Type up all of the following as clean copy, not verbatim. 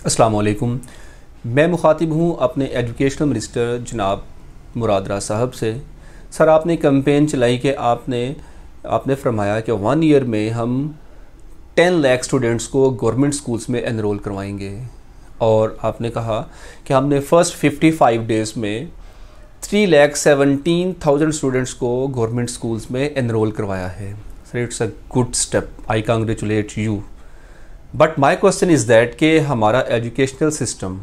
अस्सलाम वालेकुम। मैं मुखातिब हूँ अपने एजुकेशनल मिनिस्टर जनाब मुराद राज साहब से। सर, आपने कैंपेन चलाई कि आपने फरमाया कि 1 ईयर में हम 10 लाख स्टूडेंट्स को गवर्नमेंट स्कूल्स में एनरोल करवाएंगे, और आपने कहा कि हमने फ़र्स्ट 55 डेज़ में 3,17,000 स्टूडेंट्स को गवर्नमेंट स्कूल्स में एनरोल करवाया है। Sir, it's a good step, I congratulate you. But my question is that कि हमारा एजुकेशनल सिस्टम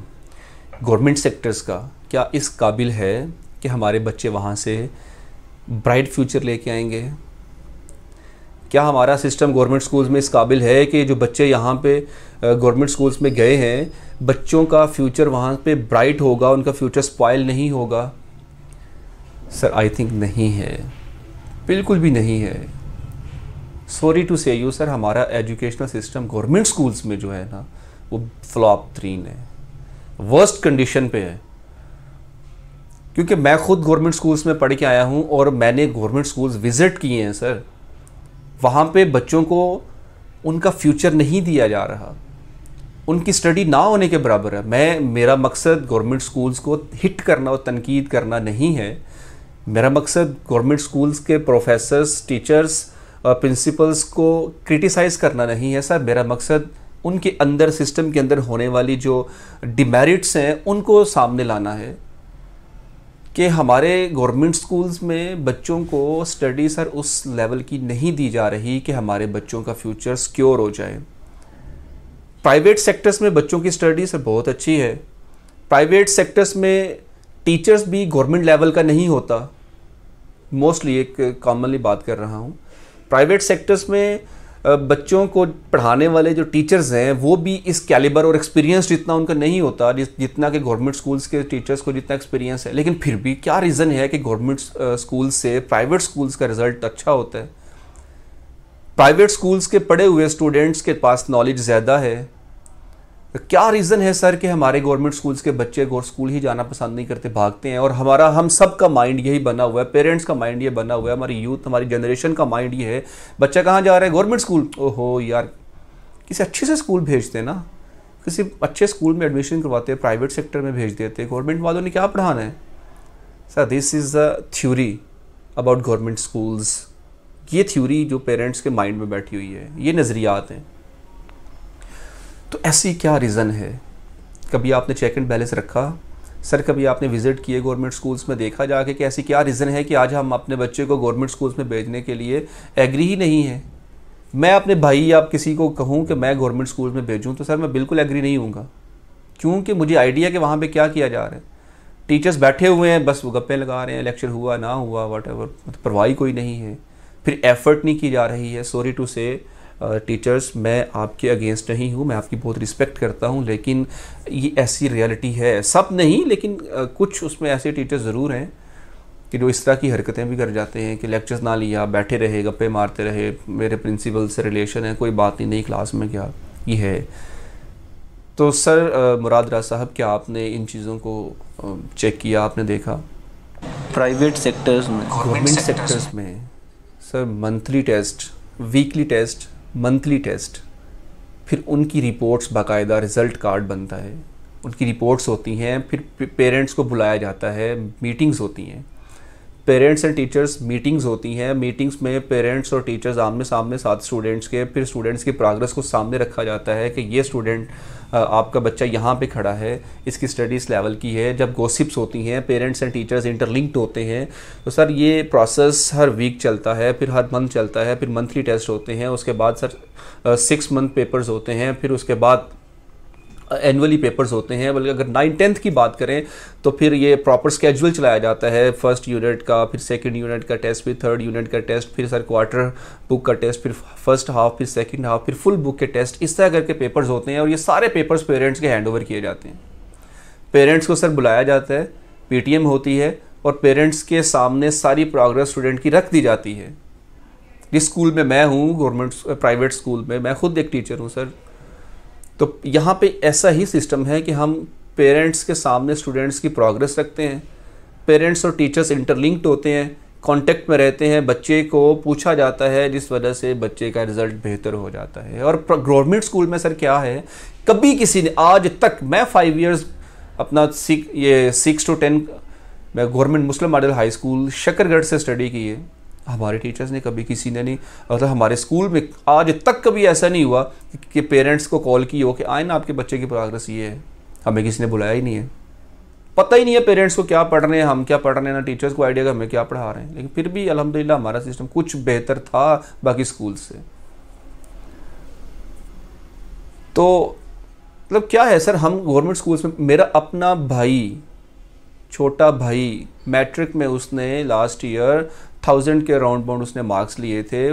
गवर्नमेंट सेक्टर्स का क्या इस काबिल है कि हमारे बच्चे वहाँ से ब्राइट फ्यूचर लेके आएंगे? क्या हमारा सिस्टम गवर्नमेंट स्कूल्स में इस काबिल है कि जो बच्चे यहाँ पे गवर्नमेंट स्कूल्स में गए हैं, बच्चों का फ्यूचर वहाँ पे ब्राइट होगा, उनका फ्यूचर स्पॉइल नहीं होगा? सर, आई थिंक नहीं है, बिल्कुल भी नहीं है। सॉरी टू से यू सर, हमारा एजुकेशनल सिस्टम गवर्नमेंट स्कूल्स में जो है ना, वो फ्लॉप 3 है, वर्स्ट कंडीशन पे है। क्योंकि मैं खुद गवर्नमेंट स्कूल्स में पढ़ के आया हूँ और मैंने गवर्नमेंट स्कूल्स विज़िट किए हैं सर। वहाँ पे बच्चों को उनका फ्यूचर नहीं दिया जा रहा, उनकी स्टडी ना होने के बराबर है। मेरा मकसद गवर्नमेंट स्कूल्स को हिट करना और तनकीद करना नहीं है। मेरा मकसद गवर्नमेंट स्कूल्स के प्रोफेसर्स, टीचर्स, प्रिंसिपल्स को क्रिटिसाइज़ करना नहीं है सर। मेरा मकसद उनके अंदर, सिस्टम के अंदर होने वाली जो डिमेरिट्स हैं उनको सामने लाना है कि हमारे गवर्नमेंट स्कूल्स में बच्चों को स्टडी सर उस लेवल की नहीं दी जा रही कि हमारे बच्चों का फ्यूचर सिक्योर हो जाए। प्राइवेट सेक्टर्स में बच्चों की स्टडी सर बहुत अच्छी है। प्राइवेट सेक्टर्स में टीचर्स भी गवर्नमेंट लेवल का नहीं होता, मोस्टली, एक कॉमनली बात कर रहा हूँ। प्राइवेट सेक्टर्स में बच्चों को पढ़ाने वाले जो टीचर्स हैं वो भी इस कैलिबर और एक्सपीरियंस जितना उनका नहीं होता जितना कि गवर्नमेंट स्कूल्स के टीचर्स को जितना एक्सपीरियंस है। लेकिन फिर भी क्या रीज़न है कि गवर्नमेंट स्कूल से प्राइवेट स्कूल्स का रिज़ल्ट अच्छा होता है? प्राइवेट स्कूल्स के पढ़े हुए स्टूडेंट्स के पास नॉलेज ज़्यादा है। तो क्या रीज़न है सर कि हमारे गवर्नमेंट स्कूल्स के बच्चे स्कूल ही जाना पसंद नहीं करते, भागते हैं? और हम सब का माइंड यही बना हुआ है, पेरेंट्स का माइंड ये बना हुआ है, हमारी यूथ, हमारी जनरेशन का माइंड ये है, बच्चा कहाँ जा रहा है? Government school. ओहो यार, किसी अच्छे से स्कूल भेजते ना, किसी अच्छे स्कूल में एडमिशन करवाते, प्राइवेट सेक्टर में भेज देते। गवर्नमेंट वालों ने क्या पढ़ाना है? Sir, this is the theory about government schools. ये थ्योरी जो पेरेंट्स के माइंड में बैठी हुई है, ये नज़रियात हैं। तो ऐसी क्या रीज़न है? कभी आपने चेक एंड बैलेंस रखा सर? कभी आपने विज़िट किए गवर्नमेंट स्कूल्स में, देखा जाके कि ऐसी क्या रीज़न है कि आज हम अपने बच्चे को गवर्नमेंट स्कूल्स में भेजने के लिए एग्री ही नहीं है? मैं अपने भाई या किसी को कहूँ कि मैं गवर्नमेंट स्कूल में भेजूँ तो सर मैं बिल्कुल एग्री नहीं हूँगा, क्योंकि मुझे आइडिया कि वहाँ पर क्या किया जा रहा है। टीचर्स बैठे हुए हैं, बस वो गप्पे लगा रहे हैं, लेक्चर हुआ ना हुआ वॉटएवर, परवाही कोई नहीं है, फिर एफर्ट नहीं की जा रही है। सॉरी टू से टीचर्स, मैं आपके अगेंस्ट नहीं हूँ, मैं आपकी बहुत रिस्पेक्ट करता हूँ, लेकिन ये ऐसी रियलिटी है। सब नहीं, लेकिन कुछ उसमें ऐसे टीचर्स ज़रूर हैं कि जो इस तरह की हरकतें भी कर जाते हैं कि लेक्चर्स ना लिया, बैठे रहे, गप्पे मारते रहे, मेरे प्रिंसिपल से रिलेशन है, कोई बात नहीं क्लास में क्या ये है। तो सर मुराद राज साहब, क्या आपने इन चीज़ों को चेक किया, आपने देखा? प्राइवेट सेक्टर्स में, गवर्नमेंट सेक्टर्स में sir monthly test, weekly test, monthly test, फिर उनकी रिपोर्ट्स, बाकायदा रिज़ल्ट कार्ड बनता है, उनकी रिपोर्ट्स होती हैं, फिर पेरेंट्स को बुलाया जाता है, मीटिंग्स होती हैं, पेरेंट्स एंड टीचर्स मीटिंग्स होती हैं। मीटिंग्स में पेरेंट्स और टीचर्स आमने सामने साथ स्टूडेंट्स के, फिर स्टूडेंट्स की प्रोग्रेस को सामने रखा जाता है कि ये स्टूडेंट, आपका बच्चा यहाँ पे खड़ा है, इसकी स्टडी इस लेवल की है। जब गॉसिप्स होती हैं, पेरेंट्स एंड टीचर्स इंटरलिंक्ड होते हैं, तो सर ये प्रोसेस हर वीक चलता है, फिर हर मंथ चलता है, फिर मंथली टेस्ट होते हैं, उसके बाद सर 6 मंथ पेपर्स होते हैं, फिर उसके बाद एनुअली पेपर्स होते हैं। बल्कि अगर 9-10th की बात करें तो फिर ये प्रॉपर स्केड्यूल चलाया जाता है, फर्स्ट यूनिट का, फिर सेकंड यूनिट का टेस्ट, फिर थर्ड यूनिट का टेस्ट, फिर सर क्वार्टर बुक का टेस्ट, फिर फर्स्ट हाफ, फिर सेकंड हाफ, फिर फुल बुक के टेस्ट, इस तरह करके पेपर्स होते हैं। और ये सारे पेपर्स पेरेंट्स के हैंड ओवर किए जाते हैं। पेरेंट्स को सर बुलाया जाता है, PTM होती है, और पेरेंट्स के सामने सारी प्रोग्रेस स्टूडेंट की रख दी जाती है। जिस स्कूल में मैं हूँ, गवर्नमेंट प्राइवेट स्कूल में, मैं खुद एक टीचर हूँ सर, तो यहाँ पे ऐसा ही सिस्टम है कि हम पेरेंट्स के सामने स्टूडेंट्स की प्रोग्रेस रखते हैं, पेरेंट्स और टीचर्स इंटरलिंक्ड होते हैं कांटेक्ट में रहते हैं, बच्चे को पूछा जाता है, जिस वजह से बच्चे का रिजल्ट बेहतर हो जाता है। और गवर्नमेंट स्कूल में सर क्या है, कभी किसी ने आज तक, मैं 5 इयर्स अपना 6 to 10 मैं गवर्नमेंट मुस्लिम मॉडल हाई स्कूल शकरगढ़ से स्टडी की है, हमारे टीचर्स ने कभी किसी ने नहीं, मतलब हमारे स्कूल में आज तक कभी ऐसा नहीं हुआ कि पेरेंट्स को कॉल की हो कि आए ना आपके बच्चे की प्रोग्रेस ये है, हमें किसी ने बुलाया ही नहीं है। पता ही नहीं है पेरेंट्स को क्या पढ़ रहे हैं, हम क्या पढ़ रहे हैं, ना टीचर्स को आइडिया कि हमें क्या पढ़ा रहे हैं। लेकिन फिर भी अल्हम्दुलिल्लाह हमारा सिस्टम कुछ बेहतर था बाकी स्कूल से। तो मतलब क्या है सर, हम गवर्नमेंट स्कूल्स में, मेरा अपना भाई, छोटा भाई मैट्रिक में उसने लास्ट ईयर 1000 के राउंड बाउंड उसने मार्क्स लिए थे।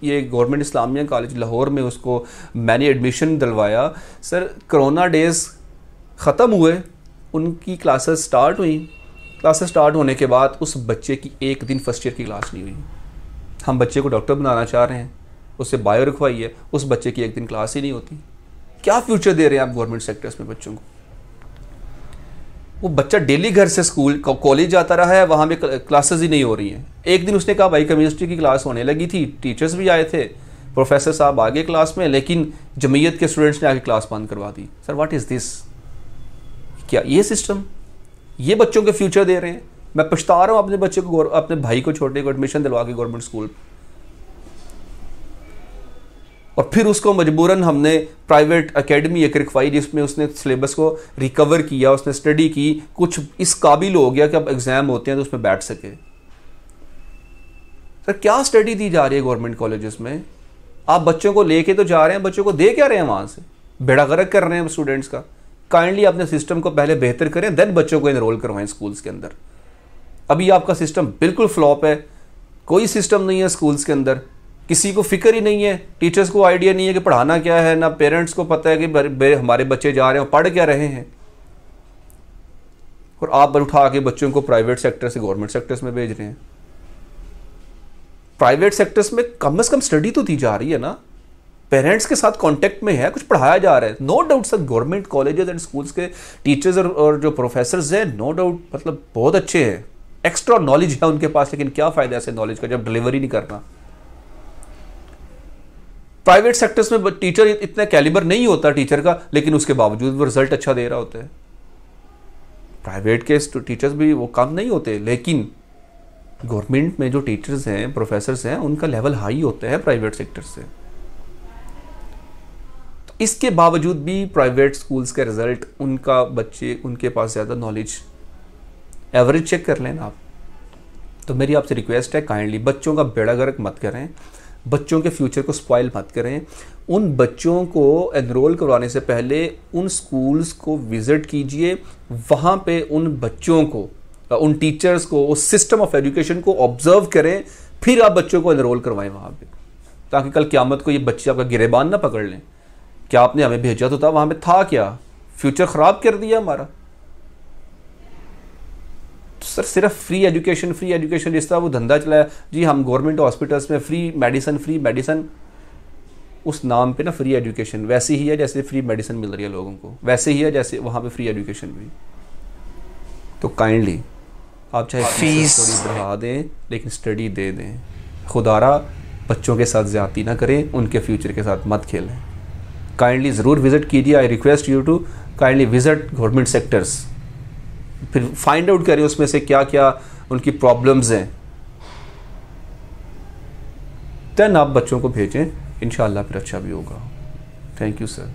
ये गवर्नमेंट इस्लामिया कॉलेज लाहौर में उसको मैंने एडमिशन दिलवाया। सर कोरोना डेज ख़त्म हुए, उनकी क्लासेस स्टार्ट हुई, क्लासेस स्टार्ट होने के बाद उस बच्चे की एक दिन फर्स्ट ईयर की क्लास नहीं हुई। हम बच्चे को डॉक्टर बनाना चाह रहे हैं, उससे बायो रखवाई है, उस बच्चे की एक दिन क्लास ही नहीं होती। क्या फ्यूचर दे रहे हैं आप गवर्नमेंट सेक्टर्स में बच्चों को? वो बच्चा डेली घर से स्कूल कॉलेज जाता रहा है, वहाँ में क्लासेस ही नहीं हो रही हैं। एक दिन उसने कहा भाई केमिस्ट्री की क्लास होने लगी थी, टीचर्स भी आए थे, प्रोफेसर साहब आ गए क्लास में, लेकिन जमीयत के स्टूडेंट्स ने आके क्लास बंद करवा दी। Sir what is this? क्या ये सिस्टम, ये बच्चों के फ्यूचर दे रहे हैं? मैं पछता रहा हूँ अपने बच्चे को, अपने भाई को, छोटे को एडमिशन दिलवा के गवर्नमेंट स्कूल, और फिर उसको मजबूरन हमने प्राइवेट एकेडमी एक रखवाई जिसमें उसने सिलेबस को रिकवर किया, उसने स्टडी की, कुछ इस काबिल हो गया कि अब एग्जाम होते हैं तो उसमें बैठ सके। सर क्या स्टडी दी जा रही है गवर्नमेंट कॉलेजेस में? आप बच्चों को लेके तो जा रहे हैं, बच्चों को दे क्या रहे हैं वहां से? बेड़ा गर्क कर रहे हैं स्टूडेंट्स का। काइंडली अपने सिस्टम को पहले बेहतर करें, देन बच्चों को इनरोल करवाएं स्कूल्स के अंदर। अभी आपका सिस्टम बिल्कुल फ्लॉप है, कोई सिस्टम नहीं है स्कूल्स के अंदर, किसी को फिक्र ही नहीं है, टीचर्स को आइडिया नहीं है कि पढ़ाना क्या है, ना पेरेंट्स को पता है कि हमारे बच्चे जा रहे हैं पढ़ क्या रहे हैं। और आप उठा के बच्चों को प्राइवेट सेक्टर से गवर्नमेंट सेक्टर्स में भेज रहे हैं। प्राइवेट सेक्टर्स में कम से कम स्टडी तो दी जा रही है ना, पेरेंट्स के साथ कांटेक्ट में है, कुछ पढ़ाया जा रहा है। No doubt sir government colleges and schools के टीचर्स और जो प्रोफेसर्स हैं, नो डाउट मतलब बहुत अच्छे हैं, एक्स्ट्रा नॉलेज है उनके पास, लेकिन क्या फायदा ऐसे नॉलेज का जब डिलीवरी नहीं करना। प्राइवेट सेक्टर्स में टीचर इतना कैलिबर नहीं होता टीचर का, लेकिन उसके बावजूद वो रिजल्ट अच्छा दे रहा होता है। प्राइवेट के टीचर्स भी वो कम नहीं होते, लेकिन गवर्नमेंट में जो टीचर्स हैं, प्रोफेसर्स हैं, उनका लेवल हाई होता है प्राइवेट सेक्टर से। तो इसके बावजूद भी प्राइवेट स्कूल्स का रिजल्ट, उनका बच्चे, उनके पास ज़्यादा नॉलेज, एवरेज चेक कर लेना आप। तो मेरी आपसे रिक्वेस्ट है, काइंडली बच्चों का बेड़ा गर्क मत करें, बच्चों के फ्यूचर को स्पॉइल मत करें। उन बच्चों को एनरोल करवाने से पहले उन स्कूल्स को विज़िट कीजिए, वहाँ पे उन बच्चों को, उन टीचर्स को, उस सिस्टम ऑफ एजुकेशन को ऑब्जर्व करें, फिर आप बच्चों को एनरोल करवाएं वहाँ पे, ताकि कल क़यामत को ये बच्चे आपका गिरेबान ना पकड़ लें। क्या आपने हमें भेजा तो था, वहाँ पे था क्या, फ्यूचर ख़राब कर दिया हमारा। सर सिर्फ फ्री एजुकेशन जिस तरह वो धंधा चलाया जी, हम गवर्नमेंट हॉस्पिटल्स में फ्री मेडिसिन, उस नाम पे ना फ्री एजुकेशन वैसे ही है जैसे फ्री मेडिसिन मिल रही है लोगों को, वैसे ही है जैसे वहाँ पे फ्री एजुकेशन भी। तो काइंडली आप चाहे फीस थोड़ी बढ़ा दें, लेकिन स्टडी दे दें। खुदारा बच्चों के साथ ज़्यादती ना करें, उनके फ्यूचर के साथ मत खेलें। काइंडली ज़रूर विज़िट कीजिए, I request you to kindly visit government sectors, फिर फाइंड आउट करें उसमें से क्या क्या उनकी प्रॉब्लम्स हैं, देन आप बच्चों को भेजें, इंशाअल्लाह फिर अच्छा भी होगा। Thank you sir.